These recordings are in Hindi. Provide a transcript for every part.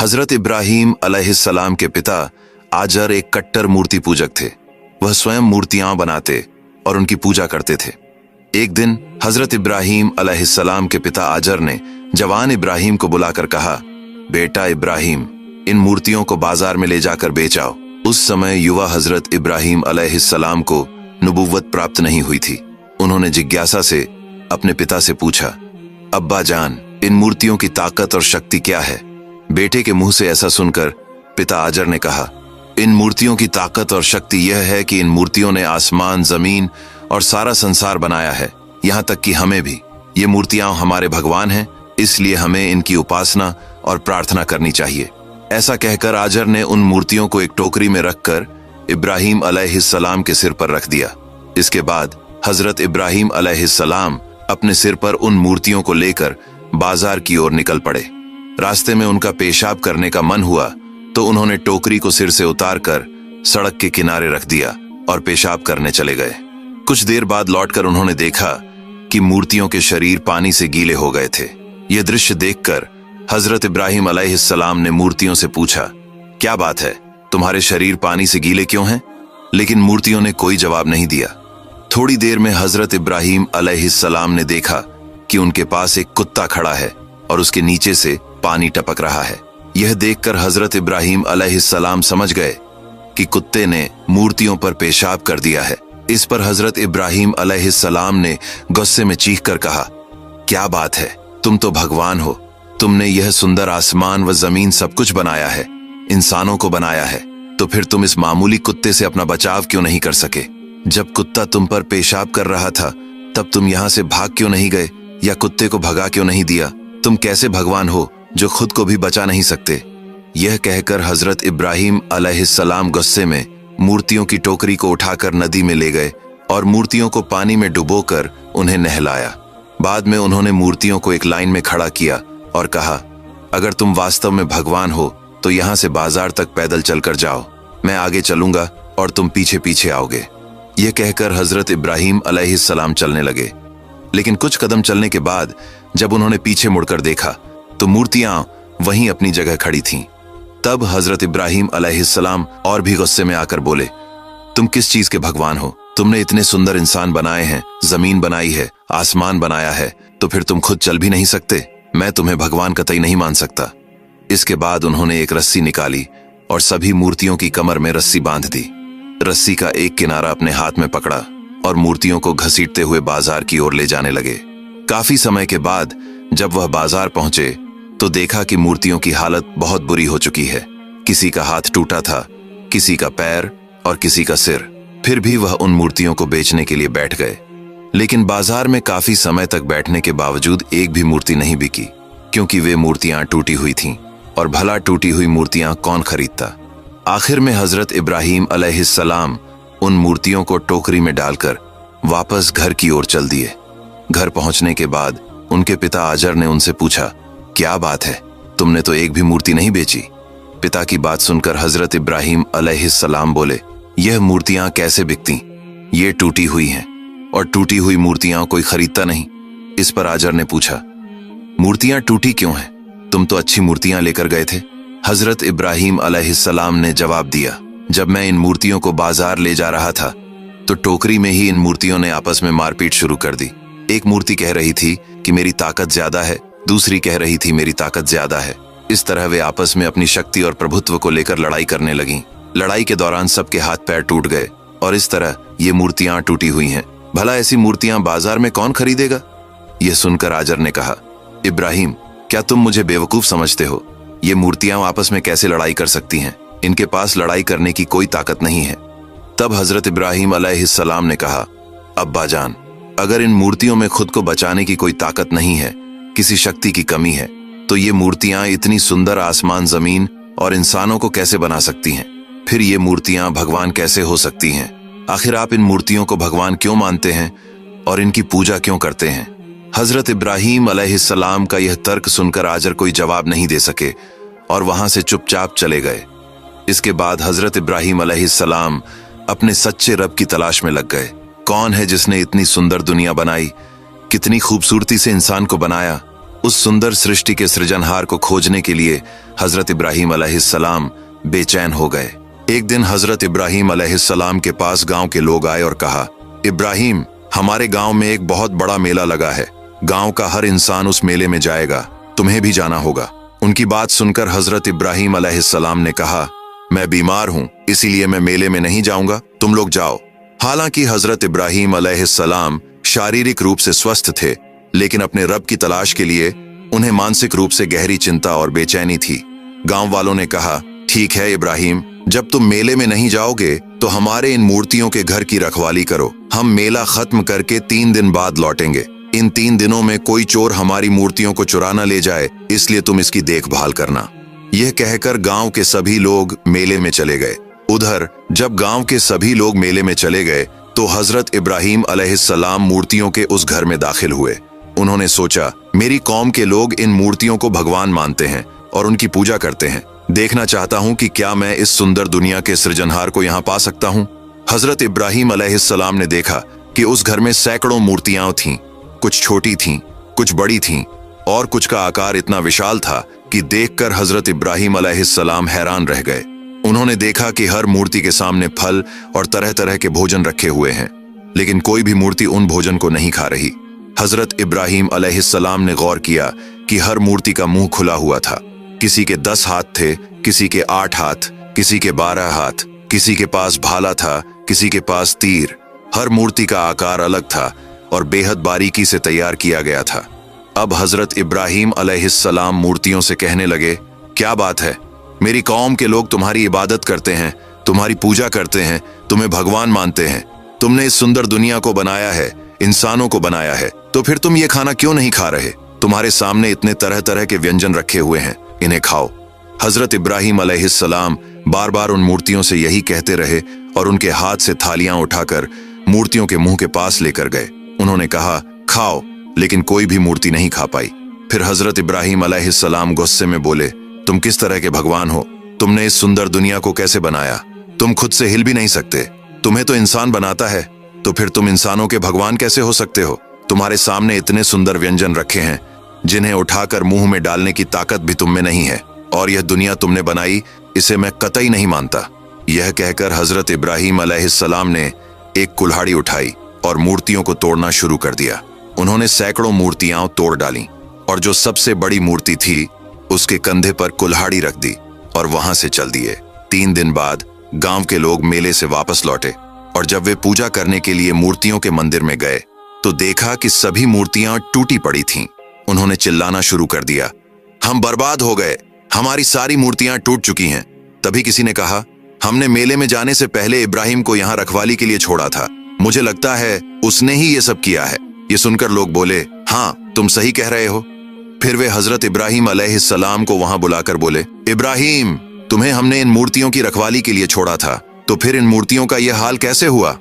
हजरत इब्राहीम अलैहिस्सलाम के पिता आजर एक कट्टर मूर्ति पूजक थे। वह स्वयं मूर्तियां बनाते और उनकी पूजा करते थे। एक दिन हजरत इब्राहीम अलैहिस्सलाम के पिता आजर ने जवान इब्राहीम को बुलाकर कहा, बेटा इब्राहीम, इन मूर्तियों को बाजार में ले जाकर बेच आओ। उस समय युवा हजरत इब्राहीम अलैहिस्सलाम को नबुव्वत प्राप्त नहीं हुई थी। उन्होंने जिज्ञासा से अपने पिता से पूछा, अब्बा जान, इन मूर्तियों की ताकत और शक्ति क्या है? बेटे के मुंह से ऐसा सुनकर पिता आजर ने कहा, इन मूर्तियों की ताकत और शक्ति यह है कि इन मूर्तियों ने आसमान, जमीन और सारा संसार बनाया है, यहाँ तक कि हमें भी। ये मूर्तियां हमारे भगवान हैं, इसलिए हमें इनकी उपासना और प्रार्थना करनी चाहिए। ऐसा कहकर आजर ने उन मूर्तियों को एक टोकरी में रखकर इब्राहीम अलैहिस्सलाम के सिर पर रख दिया। इसके बाद हजरत इब्राहीम अलैहिस्सलाम अपने सिर पर उन मूर्तियों को लेकर बाजार की ओर निकल पड़े। रास्ते में उनका पेशाब करने का मन हुआ तो उन्होंने टोकरी को सिर से उतारकर सड़क के किनारे रख दिया और पेशाब करने चले गए। कुछ देर बाद लौटकर उन्होंने देखा कि मूर्तियों के शरीर पानी से गीले हो गए थे। यह दृश्य देखकर हजरत इब्राहीम अलैहिस्सलाम ने मूर्तियों से पूछा, क्या बात है, तुम्हारे शरीर पानी से गीले क्यों हैं? लेकिन मूर्तियों ने कोई जवाब नहीं दिया। थोड़ी देर में हजरत इब्राहीम अलैहिस्सलाम ने देखा कि उनके पास एक कुत्ता खड़ा है और उसके नीचे से पानी टपक रहा है। यह देखकर हजरत इब्राहीम अलैहिस्सलाम समझ गए कि कुत्ते ने मूर्तियों पर पेशाब कर दिया है। इस पर हजरत इब्राहीम अलैहिस्सलाम ने गुस्से में चीखकर कहा, क्या बात है, तुम तो भगवान हो। तुमने यह सुंदर आसमान व जमीन सब कुछ बनाया है, इंसानों को बनाया है, तो फिर तुम इस मामूली कुत्ते से अपना बचाव क्यों नहीं कर सके? जब कुत्ता तुम पर पेशाब कर रहा था तब तुम यहाँ से भाग क्यों नहीं गए या कुत्ते को भगा क्यों नहीं दिया? तुम कैसे भगवान हो जो खुद को भी बचा नहीं सकते? यह कहकर हजरत इब्राहीम अलैहिस्सलाम गुस्से में मूर्तियों की टोकरी को उठाकर नदी में ले गए और मूर्तियों को पानी में डुबोकर उन्हें नहलाया। बाद में उन्होंने मूर्तियों को एक लाइन में खड़ा किया और कहा, अगर तुम वास्तव में भगवान हो तो यहाँ से बाजार तक पैदल चलकर जाओ, मैं आगे चलूंगा और तुम पीछे पीछे आओगे। यह कहकर हजरत इब्राहीम अलैहिस्सलाम चलने लगे। लेकिन कुछ कदम चलने के बाद जब उन्होंने पीछे मुड़कर देखा तो मूर्तियां वहीं अपनी जगह खड़ी थीं। तब हजरत इब्राहीम अलैहिस्सलाम और भी गुस्से में आकर बोले, तुम किस चीज के भगवान हो? तुमने इतने सुंदर इंसान बनाए हैं, जमीन बनाई है, आसमान बनाया है, तो फिर तुम खुद चल भी नहीं सकते? मैं तुम्हें भगवान कतई नहीं मान सकता। इसके बाद उन्होंने एक रस्सी निकाली और सभी मूर्तियों की कमर में रस्सी बांध दी। रस्सी का एक किनारा अपने हाथ में पकड़ा और मूर्तियों को घसीटते हुए बाजार की ओर ले जाने लगे। काफी समय के बाद जब वह बाजार पहुंचे तो देखा कि मूर्तियों की हालत बहुत बुरी हो चुकी है। किसी का हाथ टूटा था, किसी का पैर और किसी का सिर। फिर भी वह उन मूर्तियों को बेचने के लिए बैठ गए। लेकिन बाजार में काफी समय तक बैठने के बावजूद एक भी मूर्ति नहीं बिकी, क्योंकि वे मूर्तियां टूटी हुई थीं और भला टूटी हुई मूर्तियां कौन खरीदता। आखिर में हजरत इब्राहीम अलैहिस्सलाम उन मूर्तियों को टोकरी में डालकर वापस घर की ओर चल दिए। घर पहुंचने के बाद उनके पिता आजर ने उनसे पूछा, क्या बात है, तुमने तो एक भी मूर्ति नहीं बेची? पिता की बात सुनकर हजरत इब्राहीम अलैहिस्सलाम बोले, यह मूर्तियां कैसे बिकती? ये टूटी हुई हैं और टूटी हुई मूर्तियां कोई खरीदता नहीं। इस पर आजर ने पूछा, मूर्तियां टूटी क्यों हैं? तुम तो अच्छी मूर्तियां लेकर गए थे। हजरत इब्राहीम अलैहिस्सलाम ने जवाब दिया, जब मैं इन मूर्तियों को बाजार ले जा रहा था तो टोकरी में ही इन मूर्तियों ने आपस में मारपीट शुरू कर दी। एक मूर्ति कह रही थी कि मेरी ताकत ज्यादा है, दूसरी कह रही थी मेरी ताकत ज्यादा है। इस तरह वे आपस में अपनी शक्ति और प्रभुत्व को लेकर लड़ाई करने लगीं। लड़ाई के दौरान सबके हाथ पैर टूट गए और इस तरह ये मूर्तियां टूटी हुई हैं। भला ऐसी मूर्तियां बाजार में कौन खरीदेगा? यह सुनकर आजर ने कहा, इब्राहीम, क्या तुम मुझे बेवकूफ समझते हो? ये मूर्तियां आपस में कैसे लड़ाई कर सकती हैं? इनके पास लड़ाई करने की कोई ताकत नहीं है। तब हजरत इब्राहीम अलैहिस्सलाम ने कहा, अब्बा जान, अगर इन मूर्तियों में खुद को बचाने की कोई ताकत नहीं है, किसी शक्ति की कमी है, तो ये मूर्तियां इतनी सुंदर आसमान, जमीन और इंसानों को कैसे बना सकती हैं? फिर ये मूर्तियां भगवान कैसे हो सकती हैं? आखिर आप इन मूर्तियों को भगवान क्यों मानते हैं और इनकी पूजा क्यों करते हैं? हजरत इब्राहीम अलैहिस्सलाम का यह तर्क सुनकर आजर कोई जवाब नहीं दे सके और वहां से चुपचाप चले गए। इसके बाद हजरत इब्राहीम अलैहिस्सलाम अपने सच्चे रब की तलाश में लग गए। कौन है जिसने इतनी सुंदर दुनिया बनाई, कितनी खूबसूरती से इंसान को बनाया उस सुंदर सृष्टि के सृजनहार को खोजने के लिए हजरत इब्राहीम अलैहिस्सलाम बेचैन हो गए। एक दिन हजरत इब्राहीम अलैहिस्सलाम के पास गांव के लोग आए और कहा, इब्राहीम, हमारे गांव में एक बहुत बड़ा मेला लगा है। गांव का हर इंसान उस मेले में जाएगा, तुम्हें भी जाना होगा। उनकी बात सुनकर हजरत इब्राहीम अलैहिस्सलाम ने कहा, मैं बीमार हूं, इसीलिए मैं मेले में नहीं जाऊंगा, तुम लोग जाओ। हालांकि हजरत इब्राहीम अलैहिस्सलाम शारीरिक रूप से स्वस्थ थे, लेकिन अपने रब की तलाश के लिए उन्हें मानसिक रूप से गहरी चिंता और बेचैनी थी। गांव वालों ने कहा, ठीक है इब्राहीम, जब तुम मेले में नहीं जाओगे तो हमारे इन मूर्तियों के घर की रखवाली करो। हम मेला खत्म करके 3 दिन बाद लौटेंगे। इन 3 दिनों में कोई चोर हमारी मूर्तियों को चुरा न ले जाए, इसलिए तुम इसकी देखभाल करना। यह कहकर गांव के सभी लोग मेले में चले गए। उधर जब गांव के सभी लोग मेले में चले गए तो हजरत इब्राहीम अलैहिस्सलाम मूर्तियों के उस घर में दाखिल हुए। उन्होंने सोचा, मेरी कौम के लोग इन मूर्तियों को भगवान मानते हैं और उनकी पूजा करते हैं। देखना चाहता हूं कि क्या मैं इस सुंदर दुनिया के सृजनहार को यहां पा सकता हूं। हजरत इब्राहीम अलैहिस्सलाम ने देखा कि उस घर में सैकड़ों मूर्तियां थीं। कुछ छोटी थीं, कुछ बड़ी थीं और कुछ का आकार इतना विशाल था कि देखकर हजरत इब्राहीम अलैहिस्सलाम हैरान रह गए। उन्होंने देखा कि हर मूर्ति के सामने फल और तरह तरह के भोजन रखे हुए हैं, लेकिन कोई भी मूर्ति उन भोजन को नहीं खा रही। हजरत इब्राहीम अलैहिस्सलाम ने गौर किया कि हर मूर्ति का मुंह खुला हुआ था। किसी के 10 हाथ थे, किसी के 8 हाथ, किसी के 12 हाथ, किसी के पास भाला था, किसी के पास तीर। हर मूर्ति का आकार अलग था और बेहद बारीकी से तैयार किया गया था। अब हजरत इब्राहीम अलैहिस्सलाम मूर्तियों से कहने लगे, क्या बात है, मेरी कौम के लोग तुम्हारी इबादत करते हैं, तुम्हारी पूजा करते हैं, तुम्हें भगवान मानते हैं। तुमने इस सुंदर दुनिया को बनाया है, इंसानों को बनाया है, तो फिर तुम ये खाना क्यों नहीं खा रहे? तुम्हारे सामने इतने तरह तरह के व्यंजन रखे हुए हैं, इन्हें खाओ। हजरत इब्राहीम अलैहिस्सलाम बार बार उन मूर्तियों से यही कहते रहे और उनके हाथ से थालियां उठाकर मूर्तियों के मुंह के पास लेकर गए। उन्होंने कहा, खाओ, लेकिन कोई भी मूर्ति नहीं खा पाई। फिर हजरत इब्राहीम अलैहिस्सलाम गुस्से में बोले, तुम किस तरह के भगवान हो? तुमने इस सुंदर दुनिया को कैसे बनाया? तुम खुद से हिल भी नहीं सकते। तुम्हें तो इंसान बनाता है, तो फिर तुम इंसानों के भगवान कैसे हो सकते हो? तुम्हारे सामने इतने सुंदर व्यंजन रखे हैं जिन्हें उठाकर मुंह में डालने की ताकत भी तुम में नहीं है, और यह दुनिया तुमने बनाई, इसे मैं कतई नहीं मानता। यह कहकर हजरत इब्राहीम अलैहिस्सलाम ने एक कुल्हाड़ी उठाई और मूर्तियों को तोड़ना शुरू कर दिया। उन्होंने सैकड़ों मूर्तियां तोड़ डाली और जो सबसे बड़ी मूर्ति थी उसके कंधे पर कुल्हाड़ी रख दी और वहां से चल दिए। 3 दिन बाद गांव के लोग मेले से वापस लौटे और जब वे पूजा करने के लिए मूर्तियों के मंदिर में गए तो देखा कि सभी मूर्तियां टूटी पड़ी थीं। उन्होंने चिल्लाना शुरू कर दिया, हम बर्बाद हो गए, हमारी सारी मूर्तियां टूट चुकी हैं। तभी किसी ने कहा, हमने मेले में जाने से पहले इब्राहीम को यहाँ रखवाली के लिए छोड़ा था, मुझे लगता है उसने ही ये सब किया है। ये सुनकर लोग बोले, हाँ तुम सही कह रहे हो। फिर वे हजरत इब्राहीम अलैहिस्सलाम को वहां बुलाकर बोले, इब्राहीम, तुम्हें हमने इन मूर्तियों की रखवाली के लिए छोड़ा था, तो फिर इन मूर्तियों का यह हाल कैसे हुआ?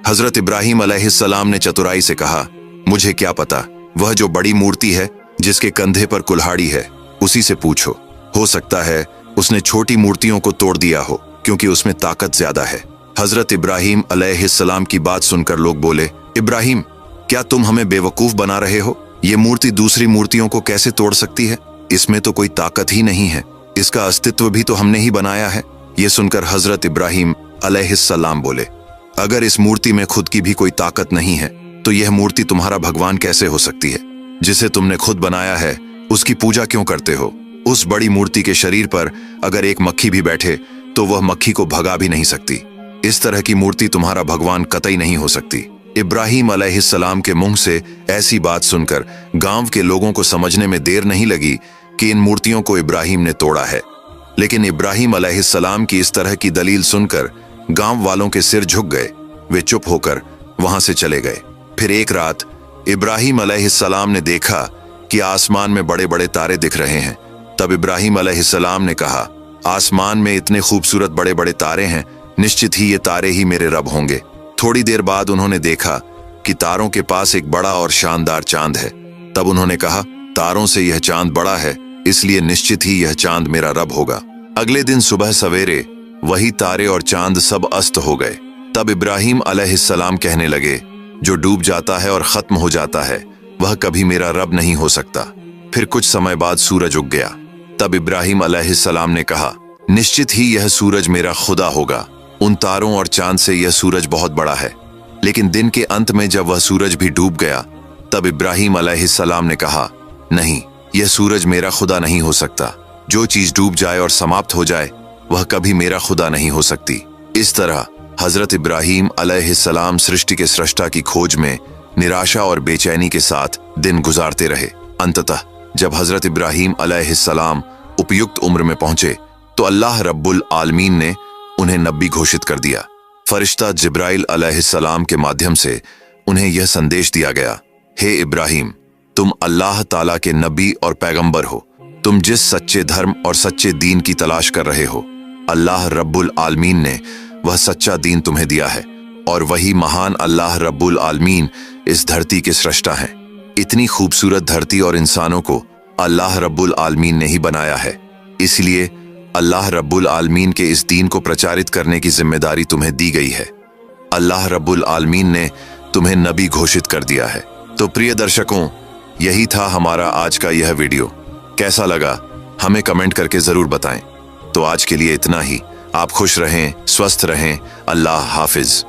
हजरत इब्राहीम अलैहिस्सलाम ने चतुराई से कहा, मुझे क्या पता, वह जो बड़ी मूर्ति है जिसके कंधे पर कुल्हाड़ी है उसी से पूछो। हो सकता है उसने छोटी मूर्तियों को तोड़ दिया हो, क्योंकि उसमें ताकत ज्यादा है। हजरत इब्राहीम अलैहिस्सलाम की बात सुनकर लोग बोले, इब्राहीम, क्या तुम हमें बेवकूफ बना रहे हो? ये मूर्ति दूसरी मूर्तियों को कैसे तोड़ सकती है? इसमें तो कोई ताकत ही नहीं है, इसका अस्तित्व भी तो हमने ही बनाया है। ये सुनकर हजरत इब्राहीम अलैहिस्सलाम बोले, अगर इस मूर्ति में खुद की भी कोई ताकत नहीं है तो यह मूर्ति तुम्हारा भगवान कैसे हो सकती है? जिसे तुमने खुद बनाया है उसकी पूजा क्यों करते हो? उस बड़ी मूर्ति के शरीर पर अगर एक मक्खी भी बैठे तो वह मक्खी को भगा भी नहीं सकती। इस तरह की मूर्ति तुम्हारा भगवान कतई नहीं हो सकती। इब्राहीम अलैहिस्सलाम के मुंह से ऐसी बात सुनकर गांव के लोगों को समझने में देर नहीं लगी कि इन मूर्तियों को इब्राहीम ने तोड़ा है। लेकिन इब्राहीम अलैहिस्सलाम की इस तरह की दलील सुनकर गांव वालों के सिर झुक गए। वे चुप होकर वहां से चले गए। फिर एक रात इब्राहीम अलैहिस्सलाम ने देखा कि आसमान में बड़े बड़े तारे दिख रहे हैं। तब इब्राहीम अलैहिस्सलाम ने कहा, आसमान में इतने खूबसूरत बड़े बड़े तारे हैं, निश्चित ही ये तारे ही मेरे रब होंगे। थोड़ी देर बाद उन्होंने देखा कि तारों के पास एक बड़ा और शानदार चांद है। तब उन्होंने कहा, तारों से यह चांद बड़ा है, इसलिए निश्चित ही यह चांद मेरा रब होगा। अगले दिन सुबह सवेरे वही तारे और चांद सब अस्त हो गए। तब इब्राहीम अलैहिस्सलाम कहने लगे, जो डूब जाता है और खत्म हो जाता है वह कभी मेरा रब नहीं हो सकता। फिर कुछ समय बाद सूरज उग गया। तब इब्राहिम अलैहिस्सलाम ने कहा, निश्चित ही यह सूरज मेरा खुदा होगा। उन तारों और चांद से यह सूरज बहुत बड़ा है। लेकिन दिन के अंत में जब वह सूरज भी डूब गया, तब इब्राहिम अलैहिस्सलाम ने कहा, नहीं, यह सूरज मेरा खुदा नहीं हो सकता। जो चीज डूब जाए और समाप्त हो जाए वह कभी मेरा खुदा नहीं हो सकती। इस तरह हजरत इब्राहिम अलैहिस्सलाम सृष्टि के सृष्टा की खोज में निराशा और बेचैनी के साथ दिन गुजारते रहे। अंततः जब हजरत इब्राहिम अलैहिस्सलाम उपयुक्त उम्र में पहुंचे तो अल्लाह रब्बुल आलमीन ने उन्हें नबी घोषित कर दिया। फरिश्ता जिब्राइल अलैहिस्सलाम के माध्यम से उन्हें यह संदेश दिया गया, हे इब्राहिम, तुम अल्लाह ताला के नबी और पैगंबर हो। तुम जिस सच्चे धर्म और सच्चे दीन की तलाश कर रहे हो, अल्लाह रब्बुल आलमीन ने वह सच्चा दीन तुम्हें दिया है, और वही महान अल्लाह रब्बुल आलमीन इस धरती के सृष्टा हैं। इतनी खूबसूरत धरती और इंसानों को अल्लाह रब्बुल आलमीन ने ही बनाया है। इसलिए अल्लाह रब्बुल आलमीन के इस दीन को प्रचारित करने की जिम्मेदारी तुम्हें दी गई है। अल्लाह रब्बुल आलमीन ने तुम्हें नबी घोषित कर दिया है। तो प्रिय दर्शकों, यही था हमारा आज का यह वीडियो। कैसा लगा हमें कमेंट करके जरूर बताएं। तो आज के लिए इतना ही। आप खुश रहें, स्वस्थ रहें। अल्लाह हाफिज।